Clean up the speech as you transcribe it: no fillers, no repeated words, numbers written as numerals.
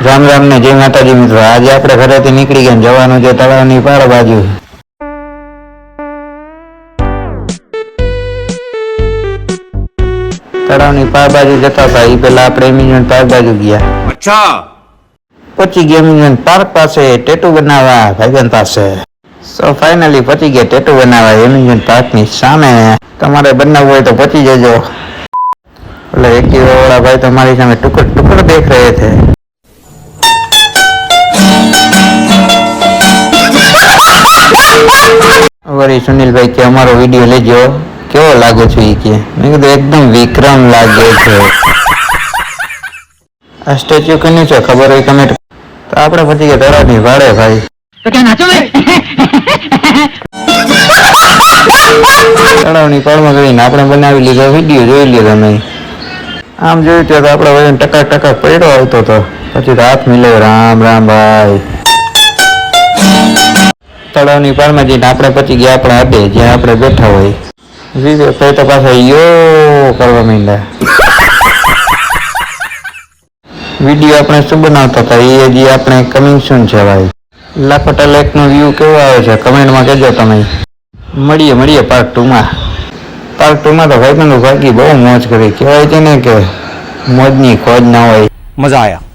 રામ રામ ને જય માતાજી મિત્રો। આજે આપણે ઘરેથી નીકળી ગયા જવાનું છે તળાવની પાર બાજુ। તળાવની પાર બાજુ જતા હતા એ પહેલા આપણે એમ્યુઝમેન્ટ પાર્ક બાજુ ગયા। અચ્છા પહોંચી ગયા એમ્યુઝમેન્ટ પાર્ક પાસે ટેટુ બનાવવા ભાઈબંધ પાસે। સો ફાઇનલી પહોંચી ગયા ટેટુ બનાવવા એમ્યુઝમેન્ટ પાર્કની સામે। તમારે બનાવવું હોય તો પહોંચી જજો। એટલે એક્ટિવા વાળા ભાઈ તમારી સામે ટુકડ ટુકડ દેખ રહે थे। वरी सुनील भाई के अमारो वीडियो लेजो केवो लागो छो ई के मैं कीधुं एकदम विक्रम लागे छे। आ स्टेच्यू कनु छे खबर होय कमेंट तो आपणे पछी के तळावनी वाड़े भाई तो क्या नाचो में तळावनी पाळમાં ગઈને આપણે બનાવી લીધો વિડિયો જોઈ લીધો નહીં। આમ જોયું તો આપણે વજન ટકા ટકા પડ્યો આવતો તો પછી તો હાથ મિલાવ્યો। રામ રામ ભાઈ। તળાવની પાળમાં જઈને આપણે પહોંચી ગયા આપણા અડે જ્યાં આપણે બેઠા હોય। વિવેક ભાઈ તો પાછા યો કરવા માંડ્યા। વિડીયો આપણે શું બનાવતા હતા એ હજી આપણે કમિંગ સૂન છે ભાઈ। લાખોટા લેકનો વ્યૂ કેવો આવે છે કમેન્ટમાં કહેજો તમે। મળીએ પાર્ટ 2માં। પાર્ટ 2માં તો ભાઈ ભાગી બહુ મોજ કરી। કહેવાય છે ને કે મોજની ખોજ ના હોય। મજા આયા।